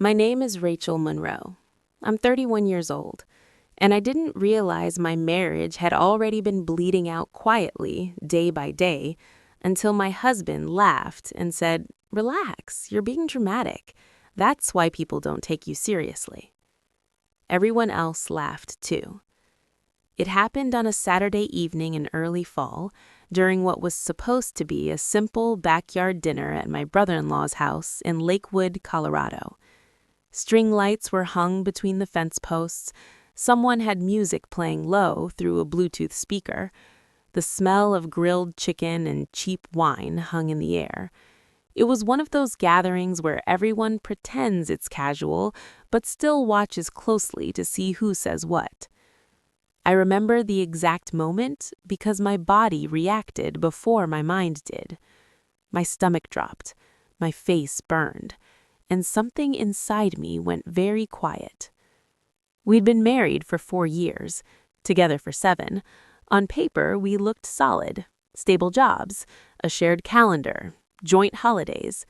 My name is Rachel Monroe. I'm 31 years old, and I didn't realize my marriage had already been bleeding out quietly, day by day, until my husband laughed and said, "Relax, you're being dramatic. That's why people don't take you seriously." Everyone else laughed too. It happened on a Saturday evening in early fall, during what was supposed to be a simple backyard dinner at my brother-in-law's house in Lakewood, Colorado. String lights were hung between the fence posts. Someone had music playing low through a Bluetooth speaker. The smell of grilled chicken and cheap wine hung in the air. It was one of those gatherings where everyone pretends it's casual, but still watches closely to see who says what. I remember the exact moment because my body reacted before my mind did. My stomach dropped, my face burned, and something inside me went very quiet. We'd been married for 4 years, together for 7. On paper, we looked solid. Stable jobs, a shared calendar, joint holidays.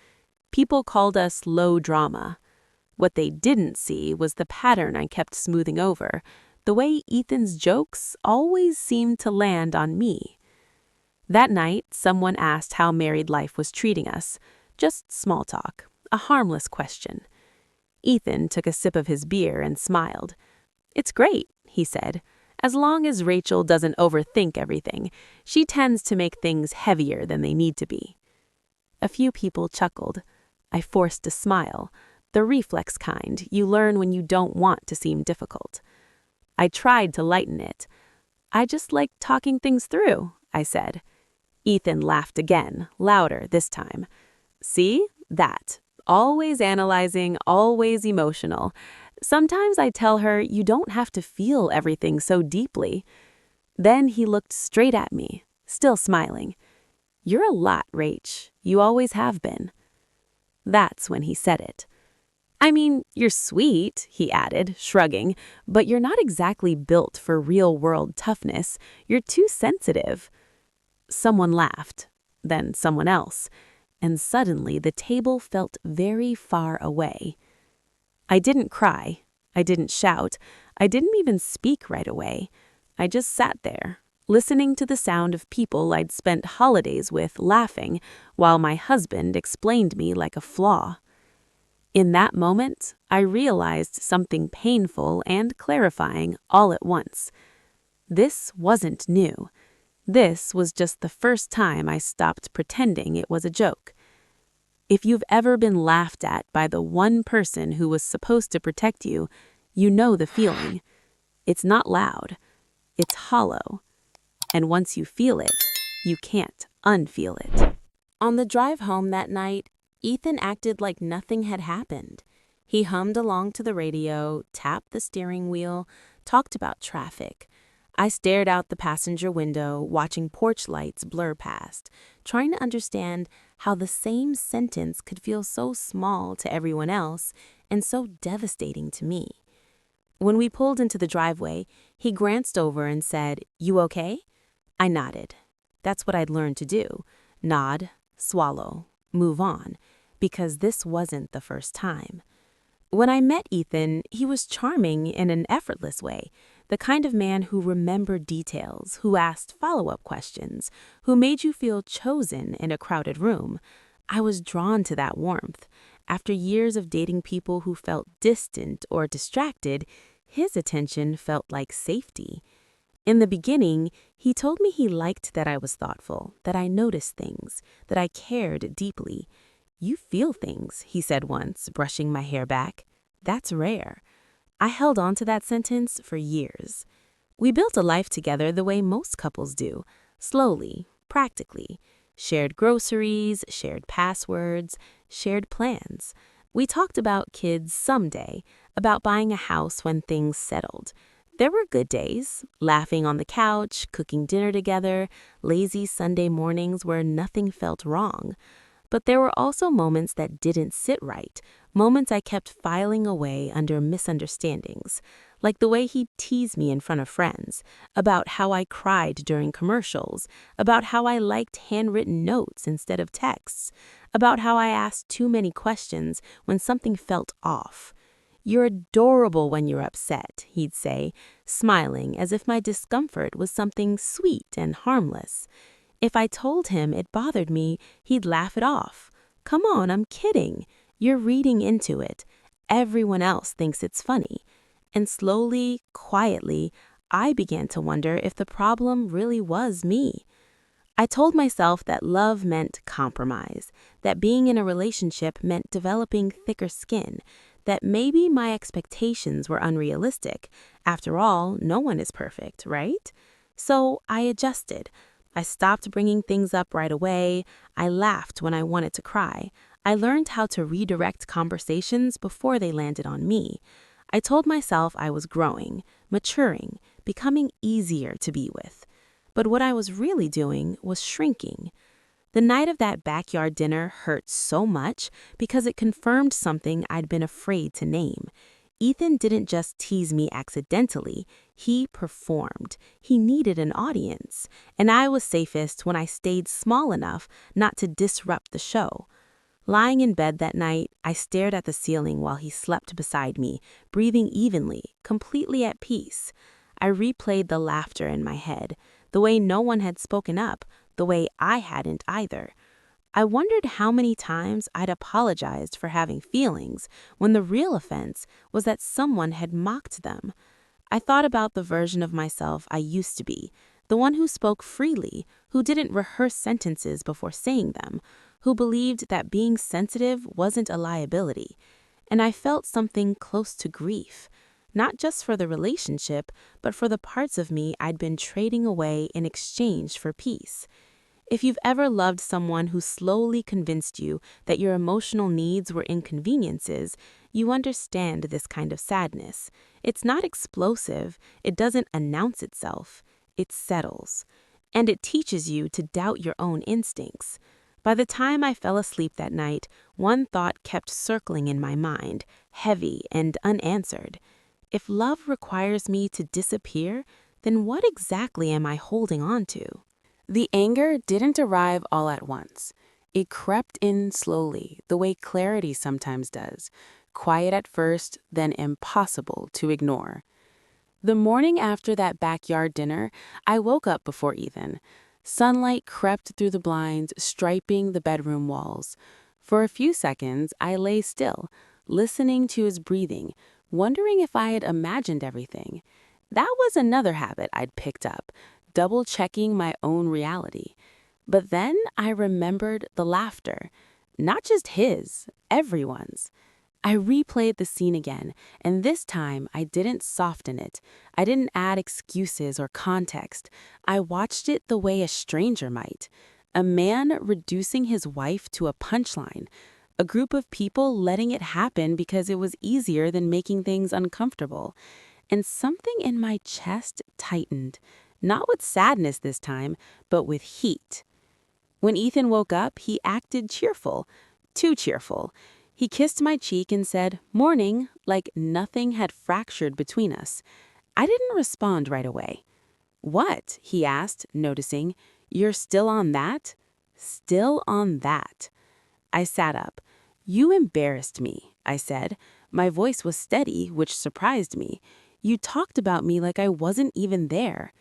People called us low drama. What they didn't see was the pattern I kept smoothing over, the way Ethan's jokes always seemed to land on me. That night, someone asked how married life was treating us. Just small talk, a harmless question. Ethan took a sip of his beer and smiled. "It's great," he said, "as long as Rachel doesn't overthink everything. She tends to make things heavier than they need to be." A few people chuckled. I forced a smile, the reflex kind you learn when you don't want to seem difficult. I tried to lighten it. "I just like talking things through," I said. Ethan laughed again, louder this time. "See? That. Always analyzing, always emotional. Sometimes I tell her you don't have to feel everything so deeply." Then he looked straight at me, still smiling. "You're a lot, Rach. You always have been." That's when he said it. "I mean, you're sweet," he added, shrugging, "but you're not exactly built for real-world toughness. You're too sensitive." Someone laughed, then someone else, and suddenly the table felt very far away. I didn't cry. I didn't shout. I didn't even speak right away. I just sat there, listening to the sound of people I'd spent holidays with laughing, while my husband explained me like a flaw. In that moment, I realized something painful and clarifying all at once. This wasn't new. This was just the first time I stopped pretending it was a joke. If you've ever been laughed at by the one person who was supposed to protect you, you know the feeling. It's not loud. It's hollow. And once you feel it, you can't unfeel it. On the drive home that night, Ethan acted like nothing had happened. He hummed along to the radio, tapped the steering wheel, talked about traffic. I stared out the passenger window, watching porch lights blur past, trying to understand how the same sentence could feel so small to everyone else and so devastating to me. When we pulled into the driveway, he glanced over and said, "You okay?" I nodded. That's what I'd learned to do. Nod, swallow, move on, because this wasn't the first time. When I met Ethan, he was charming in an effortless way, the kind of man who remembered details, who asked follow-up questions, who made you feel chosen in a crowded room. I was drawn to that warmth. After years of dating people who felt distant or distracted, his attention felt like safety. In the beginning, he told me he liked that I was thoughtful, that I noticed things, that I cared deeply. "You feel things," he said once, brushing my hair back. That's rare. I held on to that sentence for years. We built a life together the way most couples do, slowly, practically. Shared groceries, shared passwords, shared plans. We talked about kids someday, about buying a house when things settled. There were good days, laughing on the couch, cooking dinner together, lazy Sunday mornings where nothing felt wrong. But there were also moments that didn't sit right, moments I kept filing away under misunderstandings, like the way he'd tease me in front of friends, about how I cried during commercials, about how I liked handwritten notes instead of texts, about how I asked too many questions when something felt off. "You're adorable when you're upset," he'd say, smiling as if my discomfort was something sweet and harmless. If I told him it bothered me, he'd laugh it off. "Come on, I'm kidding. You're reading into it. Everyone else thinks it's funny." And slowly, quietly, I began to wonder if the problem really was me. I told myself that love meant compromise, that being in a relationship meant developing thicker skin, that maybe my expectations were unrealistic. After all, no one is perfect, right? So I adjusted. I stopped bringing things up right away. I laughed when I wanted to cry. I learned how to redirect conversations before they landed on me. I told myself I was growing, maturing, becoming easier to be with. But what I was really doing was shrinking. The night of that backyard dinner hurt so much because it confirmed something I'd been afraid to name. Ethan didn't just tease me accidentally, he performed. He needed an audience, and I was safest when I stayed small enough not to disrupt the show. Lying in bed that night, I stared at the ceiling while he slept beside me, breathing evenly, completely at peace. I replayed the laughter in my head, the way no one had spoken up, the way I hadn't either. I wondered how many times I'd apologized for having feelings when the real offense was that someone had mocked them. I thought about the version of myself I used to be, the one who spoke freely, who didn't rehearse sentences before saying them, who believed that being sensitive wasn't a liability. And I felt something close to grief, not just for the relationship, but for the parts of me I'd been trading away in exchange for peace. If you've ever loved someone who slowly convinced you that your emotional needs were inconveniences, you understand this kind of sadness. It's not explosive, it doesn't announce itself, it settles. And it teaches you to doubt your own instincts. By the time I fell asleep that night, one thought kept circling in my mind, heavy and unanswered. If love requires me to disappear, then what exactly am I holding on to? The anger didn't arrive all at once. It crept in slowly, the way clarity sometimes does, quiet at first, then impossible to ignore. The morning after that backyard dinner, I woke up before Ethan. Sunlight crept through the blinds, striping the bedroom walls. For a few seconds, I lay still, listening to his breathing, wondering if I had imagined everything. That was another habit I'd picked up, double-checking my own reality. But then I remembered the laughter. Not just his, everyone's. I replayed the scene again, and this time I didn't soften it. I didn't add excuses or context. I watched it the way a stranger might. A man reducing his wife to a punchline. A group of people letting it happen because it was easier than making things uncomfortable. And something in my chest tightened. Not with sadness this time, but with heat. When Ethan woke up, he acted cheerful. Too cheerful. He kissed my cheek and said, "Morning," like nothing had fractured between us. I didn't respond right away. "What?" he asked, noticing. "You're still on that?" "Still on that." I sat up. "You embarrassed me," I said. My voice was steady, which surprised me. "You talked about me like I wasn't even there."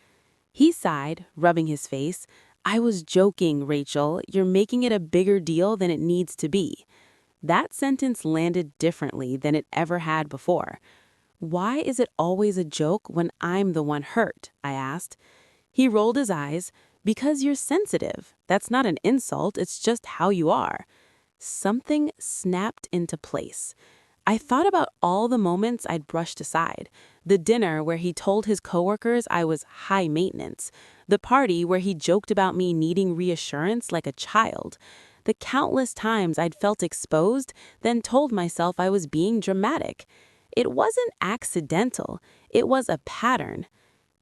He sighed, rubbing his face. "I was joking, Rachel. You're making it a bigger deal than it needs to be." That sentence landed differently than it ever had before. "Why is it always a joke when I'm the one hurt?" I asked. He rolled his eyes. "Because you're sensitive. That's not an insult, it's just how you are." Something snapped into place. I thought about all the moments I'd brushed aside. The dinner where he told his coworkers I was high maintenance. The party where he joked about me needing reassurance like a child. The countless times I'd felt exposed, then told myself I was being dramatic. It wasn't accidental. It was a pattern.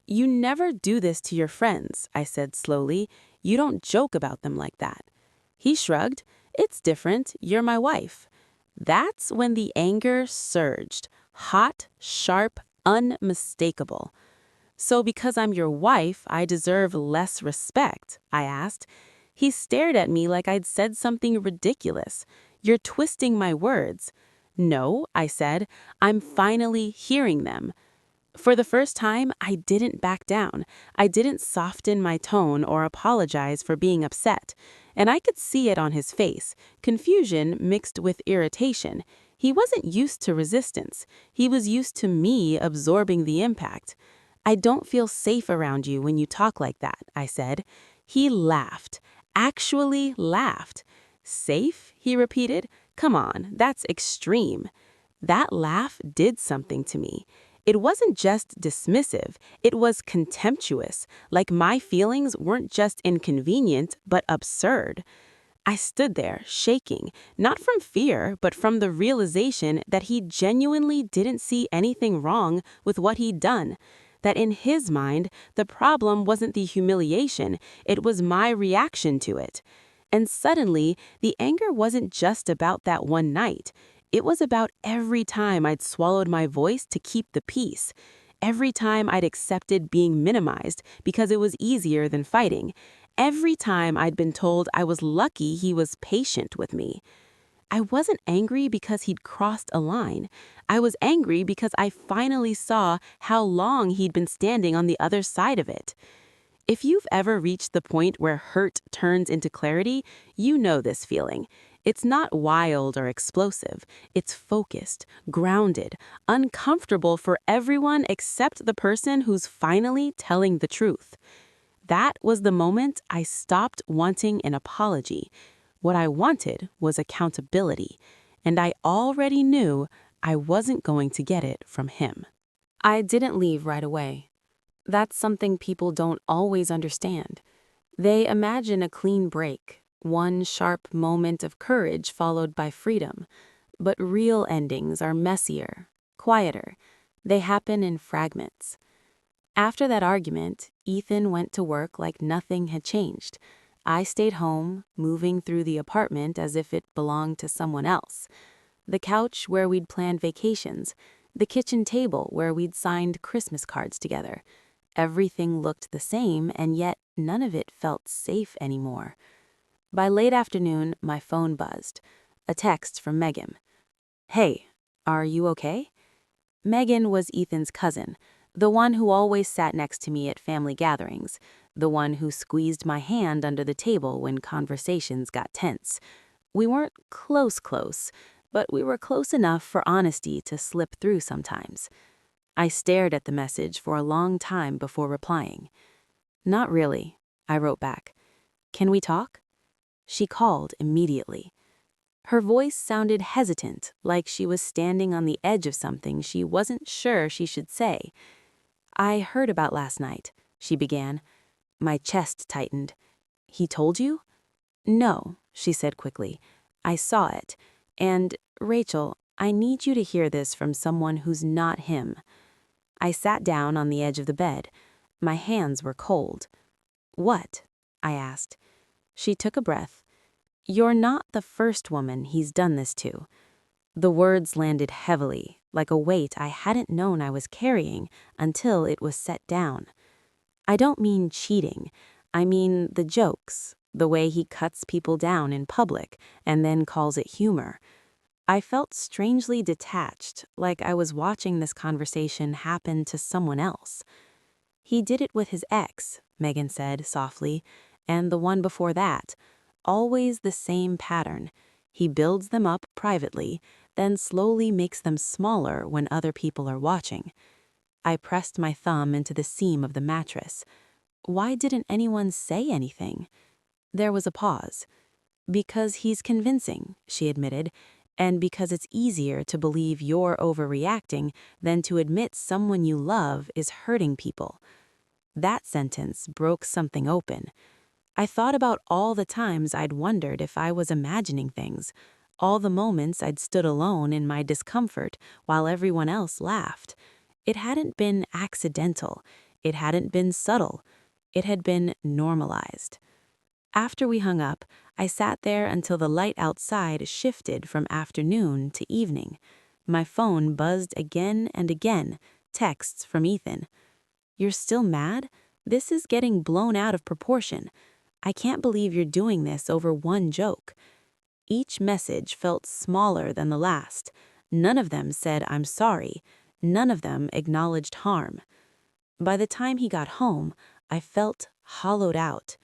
"You never do this to your friends," I said slowly. "You don't joke about them like that." He shrugged. "It's different. You're my wife." That's when the anger surged. Hot, sharp, unmistakable. "So because I'm your wife, I deserve less respect?" I asked. He stared at me like I'd said something ridiculous. "You're twisting my words." "No," I said. "I'm finally hearing them." For the first time, I didn't back down. I didn't soften my tone or apologize for being upset. And I could see it on his face, confusion mixed with irritation. He wasn't used to resistance. He was used to me absorbing the impact. "I don't feel safe around you when you talk like that," I said. He laughed, actually laughed. "Safe?" he repeated. "Come on, that's extreme." That laugh did something to me. It wasn't just dismissive, it was contemptuous, like my feelings weren't just inconvenient, but absurd. I stood there, shaking, not from fear, but from the realization that he genuinely didn't see anything wrong with what he'd done. That in his mind, the problem wasn't the humiliation, it was my reaction to it. And suddenly, the anger wasn't just about that one night. It was about every time I'd swallowed my voice to keep the peace. Every time I'd accepted being minimized because it was easier than fighting. Every time I'd been told I was lucky he was patient with me. I wasn't angry because he'd crossed a line. I was angry because I finally saw how long he'd been standing on the other side of it. If you've ever reached the point where hurt turns into clarity, you know this feeling. It's not wild or explosive. It's focused, grounded, uncomfortable for everyone except the person who's finally telling the truth. That was the moment I stopped wanting an apology. What I wanted was accountability, and I already knew I wasn't going to get it from him. I didn't leave right away. That's something people don't always understand. They imagine a clean break, one sharp moment of courage followed by freedom. But real endings are messier, quieter. They happen in fragments. After that argument, Ethan went to work like nothing had changed. I stayed home, moving through the apartment as if it belonged to someone else. The couch where we'd planned vacations, the kitchen table where we'd signed Christmas cards together. Everything looked the same, and yet none of it felt safe anymore. By late afternoon, my phone buzzed. A text from Megan. "Hey, are you okay?" Megan was Ethan's cousin, the one who always sat next to me at family gatherings, the one who squeezed my hand under the table when conversations got tense. We weren't close, but we were close enough for honesty to slip through sometimes. I stared at the message for a long time before replying. "Not really," I wrote back. "Can we talk?" She called immediately. Her voice sounded hesitant, like she was standing on the edge of something she wasn't sure she should say. "I heard about last night," she began. My chest tightened. "He told you?" "No," she said quickly. "I saw it. And, Rachel, I need you to hear this from someone who's not him." I sat down on the edge of the bed. My hands were cold. "What?" I asked. She took a breath. "You're not the first woman he's done this to." The words landed heavily, like a weight I hadn't known I was carrying until it was set down. "I don't mean cheating. I mean the jokes, the way he cuts people down in public and then calls it humor." I felt strangely detached, like I was watching this conversation happen to someone else. "He did it with his ex," Megan said softly, "and the one before that. Always the same pattern. He builds them up privately, then slowly makes them smaller when other people are watching." I pressed my thumb into the seam of the mattress. Why didn't anyone say anything? There was a pause. "Because he's convincing," she admitted, "and because it's easier to believe you're overreacting than to admit someone you love is hurting people." That sentence broke something open. I thought about all the times I'd wondered if I was imagining things, all the moments I'd stood alone in my discomfort while everyone else laughed. It hadn't been accidental. It hadn't been subtle. It had been normalized. After we hung up, I sat there until the light outside shifted from afternoon to evening. My phone buzzed again and again, texts from Ethan. "You're still mad? This is getting blown out of proportion." I can't believe you're doing this over one joke. Each message felt smaller than the last. None of them said, I'm sorry. None of them acknowledged harm. By the time he got home, I felt hollowed out.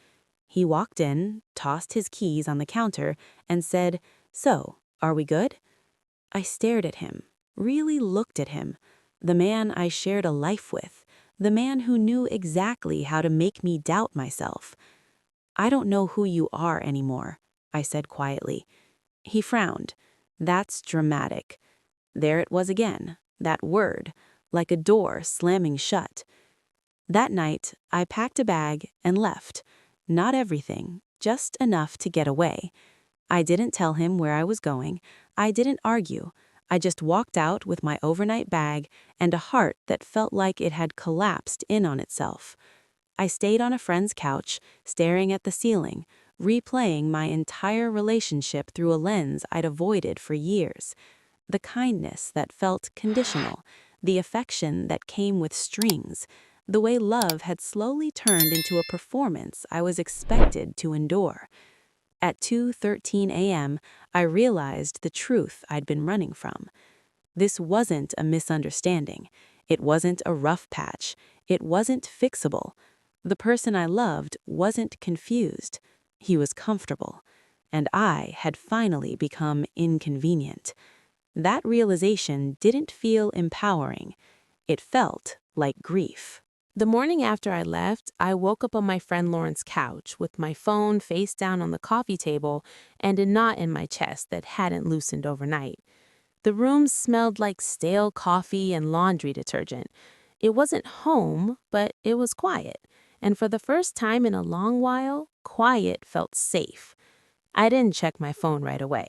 He walked in, tossed his keys on the counter, and said, So, are we good? I stared at him, really looked at him, the man I shared a life with, the man who knew exactly how to make me doubt myself. I don't know who you are anymore, I said quietly. He frowned. That's dramatic. There it was again, that word, like a door slamming shut. That night, I packed a bag and left. Not everything, just enough to get away. I didn't tell him where I was going. I didn't argue. I just walked out with my overnight bag and a heart that felt like it had collapsed in on itself. I stayed on a friend's couch, staring at the ceiling, replaying my entire relationship through a lens I'd avoided for years. The kindness that felt conditional, the affection that came with strings, the way love had slowly turned into a performance I was expected to endure. At 2:13 a.m., I realized the truth I'd been running from. This wasn't a misunderstanding. It wasn't a rough patch. It wasn't fixable. The person I loved wasn't confused. He was comfortable. And I had finally become inconvenient. That realization didn't feel empowering. It felt like grief. The morning after I left, I woke up on my friend Lauren's couch with my phone face down on the coffee table and a knot in my chest that hadn't loosened overnight. The room smelled like stale coffee and laundry detergent. It wasn't home, but it was quiet. And for the first time in a long while, quiet felt safe. I didn't check my phone right away.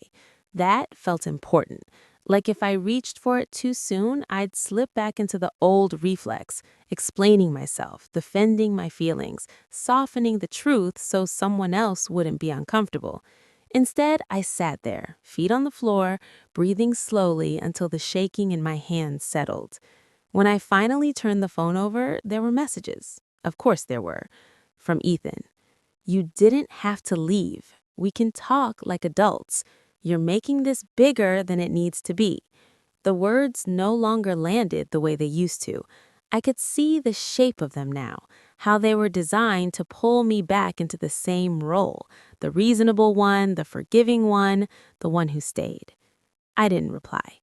That felt important. Like if I reached for it too soon, I'd slip back into the old reflex, explaining myself, defending my feelings, softening the truth so someone else wouldn't be uncomfortable. Instead, I sat there, feet on the floor, breathing slowly until the shaking in my hands settled. When I finally turned the phone over, there were messages. Of course there were. From Ethan. You didn't have to leave. We can talk like adults. You're making this bigger than it needs to be. The words no longer landed the way they used to. I could see the shape of them now, how they were designed to pull me back into the same role, the reasonable one, the forgiving one, the one who stayed. I didn't reply.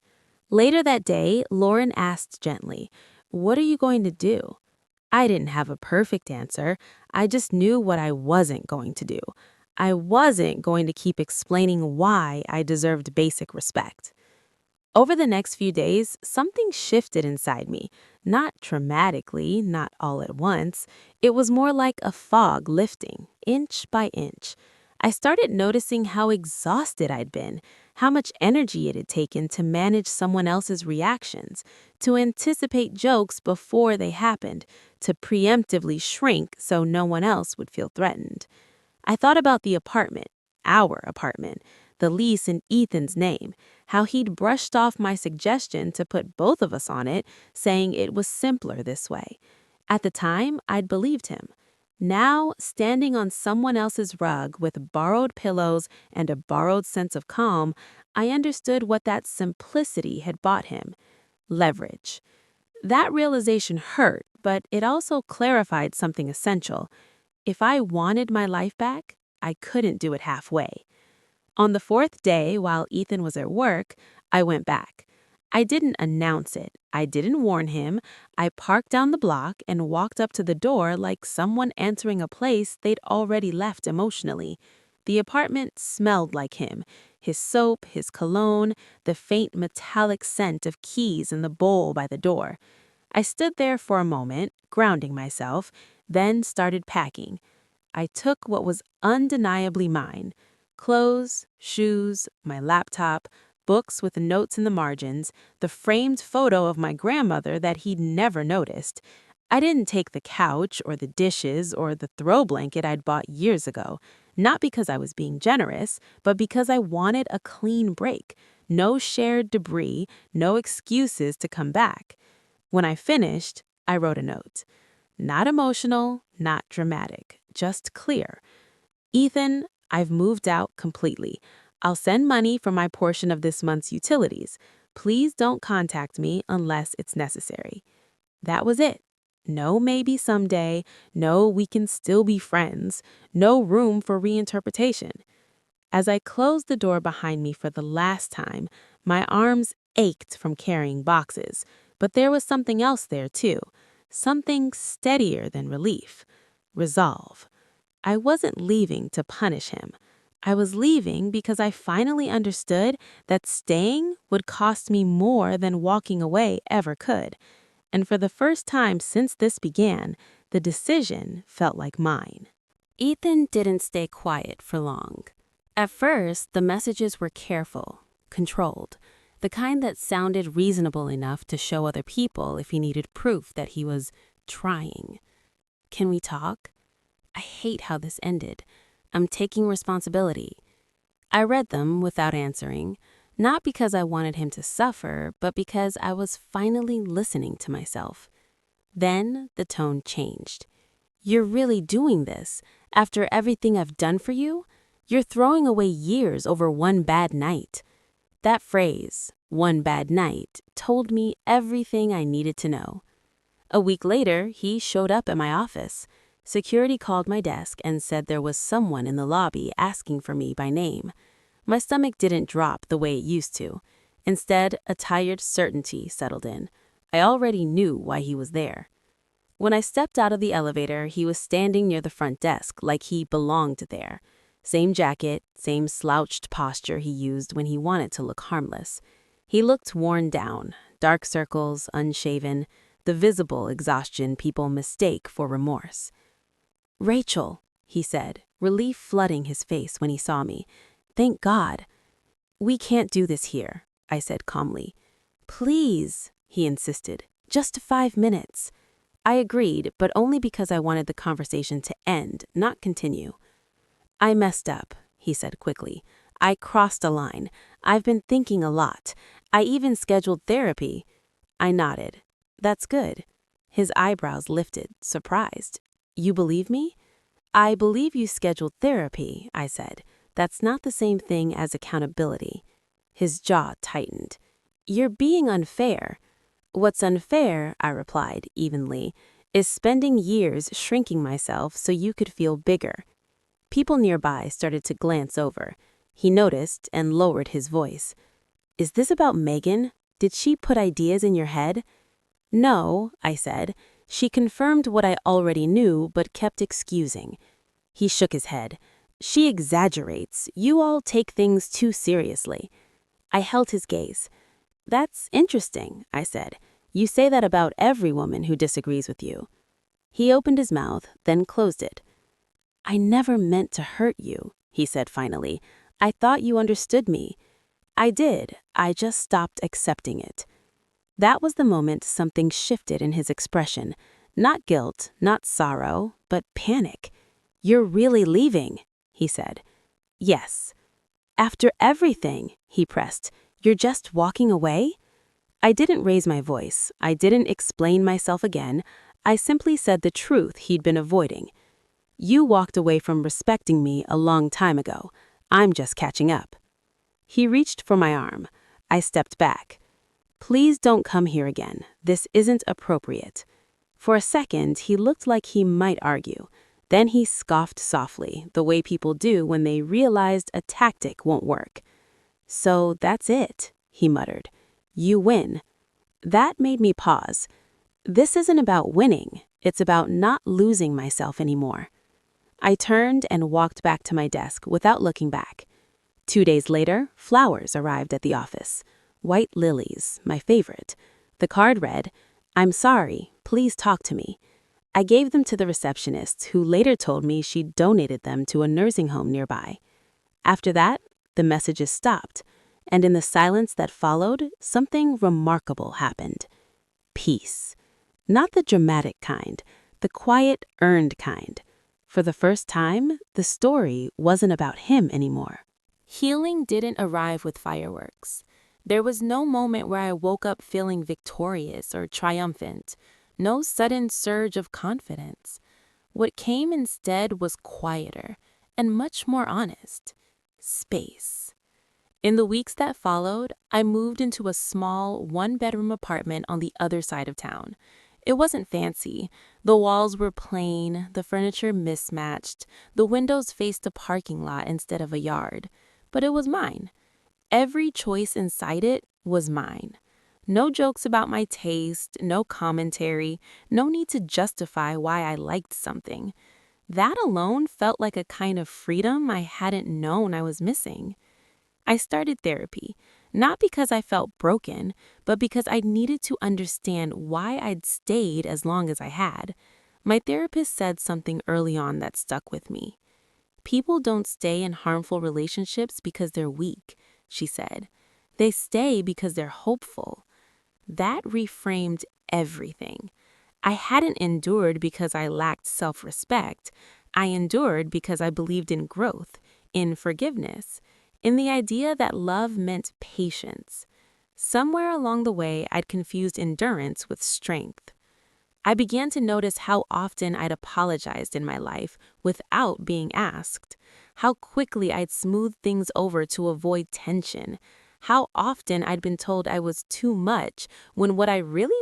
Later that day, Lauren asked gently, "What are you going to do?" I didn't have a perfect answer. I just knew what I wasn't going to do. I wasn't going to keep explaining why I deserved basic respect. Over the next few days, something shifted inside me. Not dramatically, not all at once. It was more like a fog lifting, inch by inch. I started noticing how exhausted I'd been, how much energy it had taken to manage someone else's reactions, to anticipate jokes before they happened, to preemptively shrink so no one else would feel threatened. I thought about the apartment, our apartment, the lease in Ethan's name, how he'd brushed off my suggestion to put both of us on it, saying it was simpler this way. At the time, I'd believed him. Now, standing on someone else's rug with borrowed pillows and a borrowed sense of calm, I understood what that simplicity had bought him. Leverage. That realization hurt, but it also clarified something essential. If I wanted my life back, I couldn't do it halfway. On the fourth day, while Ethan was at work, I went back. I didn't announce it. I didn't warn him. I parked down the block and walked up to the door like someone entering a place they'd already left emotionally. The apartment smelled like him. His soap, his cologne, the faint metallic scent of keys in the bowl by the door. I stood there for a moment, grounding myself, then started packing. I took what was undeniably mine. Clothes, shoes, my laptop, books with notes in the margins, the framed photo of my grandmother that he'd never noticed. I didn't take the couch or the dishes or the throw blanket I'd bought years ago, not because I was being generous, but because I wanted a clean break. No shared debris, no excuses to come back. When I finished, I wrote a note. Not emotional, not dramatic, just clear. "Ethan, I've moved out completely. I'll send money for my portion of this month's utilities. Please don't contact me unless it's necessary." That was it. No maybe someday, no we can still be friends, no room for reinterpretation. As I closed the door behind me for the last time, my arms ached from carrying boxes, but there was something else there too, something steadier than relief: resolve. I wasn't leaving to punish him. I was leaving because I finally understood that staying would cost me more than walking away ever could. And for the first time since this began, the decision felt like mine. Ethan didn't stay quiet for long. At first, the messages were careful, controlled, the kind that sounded reasonable enough to show other people if he needed proof that he was trying. "Can we talk? I hate how this ended. I'm taking responsibility." I read them without answering, not because I wanted him to suffer, but because I was finally listening to myself. Then the tone changed. "You're really doing this? After everything I've done for you? You're throwing away years over one bad night." That phrase, "one bad night," told me everything I needed to know. A week later, he showed up at my office. Security called my desk and said there was someone in the lobby asking for me by name. My stomach didn't drop the way it used to. Instead, a tired certainty settled in. I already knew why he was there. When I stepped out of the elevator, he was standing near the front desk like he belonged there. Same jacket, same slouched posture he used when he wanted to look harmless. He looked worn down, dark circles, unshaven, the visible exhaustion people mistake for remorse. "Rachel," he said, relief flooding his face when he saw me. "Thank God." "We can't do this here," I said calmly. "Please," he insisted, "just 5 minutes." I agreed, but only because I wanted the conversation to end, not continue. "I messed up," he said quickly. "I crossed a line. I've been thinking a lot. I even scheduled therapy." I nodded. "That's good." His eyebrows lifted, surprised. "You believe me?" "I believe you scheduled therapy," I said. "That's not the same thing as accountability." His jaw tightened. "You're being unfair." "What's unfair," I replied evenly, "is spending years shrinking myself so you could feel bigger." People nearby started to glance over. He noticed and lowered his voice. "Is this about Megan? Did she put ideas in your head?" "No," I said. "She confirmed what I already knew but kept excusing." He shook his head. "She exaggerates. You all take things too seriously." I held his gaze. "That's interesting," I said. "You say that about every woman who disagrees with you." He opened his mouth, then closed it. "I never meant to hurt you," he said finally. "I thought you understood me." "I did. I just stopped accepting it." That was the moment something shifted in his expression. Not guilt, not sorrow, but panic. "You're really leaving," he said. "Yes." "After everything," he pressed, "you're just walking away?" I didn't raise my voice. I didn't explain myself again. I simply said the truth he'd been avoiding. "You walked away from respecting me a long time ago. I'm just catching up." He reached for my arm. I stepped back. "Please don't come here again. This isn't appropriate." For a second, he looked like he might argue. Then he scoffed softly, the way people do when they realized a tactic won't work. "So that's it," he muttered. "You win." That made me pause. This isn't about winning. It's about not losing myself anymore. I turned and walked back to my desk without looking back. 2 days later, flowers arrived at the office. White lilies, my favorite. The card read, "I'm sorry, please talk to me." I gave them to the receptionist, who later told me she'd donated them to a nursing home nearby. After that, the messages stopped, and in the silence that followed, something remarkable happened. Peace. Not the dramatic kind, the quiet, earned kind. For the first time, the story wasn't about him anymore. Healing didn't arrive with fireworks. There was no moment where I woke up feeling victorious or triumphant, no sudden surge of confidence. What came instead was quieter, and much more honest: space. In the weeks that followed, I moved into a small, one-bedroom apartment on the other side of town. It wasn't fancy. The walls were plain, the furniture mismatched, the windows faced a parking lot instead of a yard. But it was mine. Every choice inside it was mine. No jokes about my taste, no commentary, no need to justify why I liked something. That alone felt like a kind of freedom I hadn't known I was missing. I started therapy, not because I felt broken, but because I needed to understand why I'd stayed as long as I had. My therapist said something early on that stuck with me. People don't stay in harmful relationships because they're weak, she said. They stay because they're hopeful. That reframed everything. I hadn't endured because I lacked self-respect. I endured because I believed in growth, in forgiveness, in the idea that love meant patience. Somewhere along the way, I'd confused endurance with strength. I began to notice how often I'd apologized in my life without being asked, how quickly I'd smoothed things over to avoid tension, how often I'd been told I was too much when what I really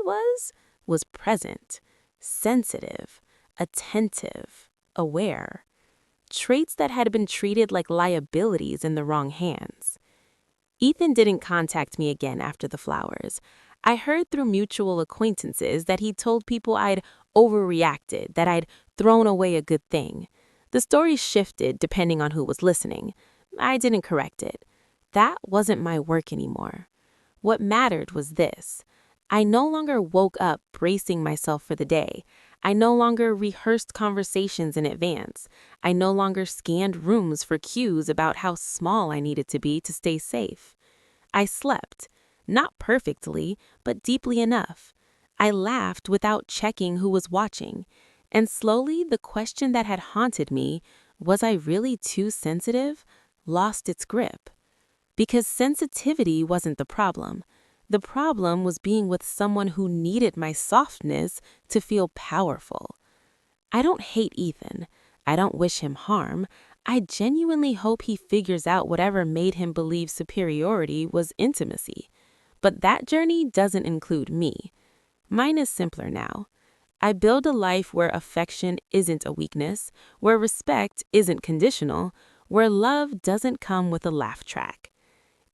was present, sensitive, attentive, aware. Traits that had been treated like liabilities in the wrong hands. Ethan didn't contact me again after the flowers. I heard through mutual acquaintances that he'd told people I'd overreacted, that I'd thrown away a good thing. The story shifted depending on who was listening. I didn't correct it. That wasn't my work anymore. What mattered was this. I no longer woke up bracing myself for the day. I no longer rehearsed conversations in advance. I no longer scanned rooms for cues about how small I needed to be to stay safe. I slept, not perfectly, but deeply enough. I laughed without checking who was watching. And slowly, the question that had haunted me, was I really too sensitive, lost its grip. Because sensitivity wasn't the problem. The problem was being with someone who needed my softness to feel powerful. I don't hate Ethan. I don't wish him harm. I genuinely hope he figures out whatever made him believe superiority was intimacy. But that journey doesn't include me. Mine is simpler now. I build a life where affection isn't a weakness, where respect isn't conditional, where love doesn't come with a laugh track.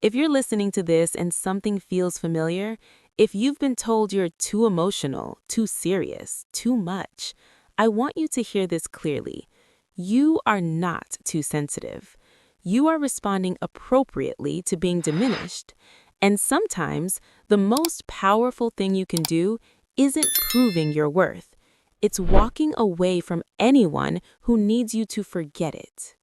If you're listening to this and something feels familiar, if you've been told you're too emotional, too serious, too much, I want you to hear this clearly. You are not too sensitive. You are responding appropriately to being diminished. And sometimes the most powerful thing you can do isn't proving your worth. It's walking away from anyone who needs you to forget it.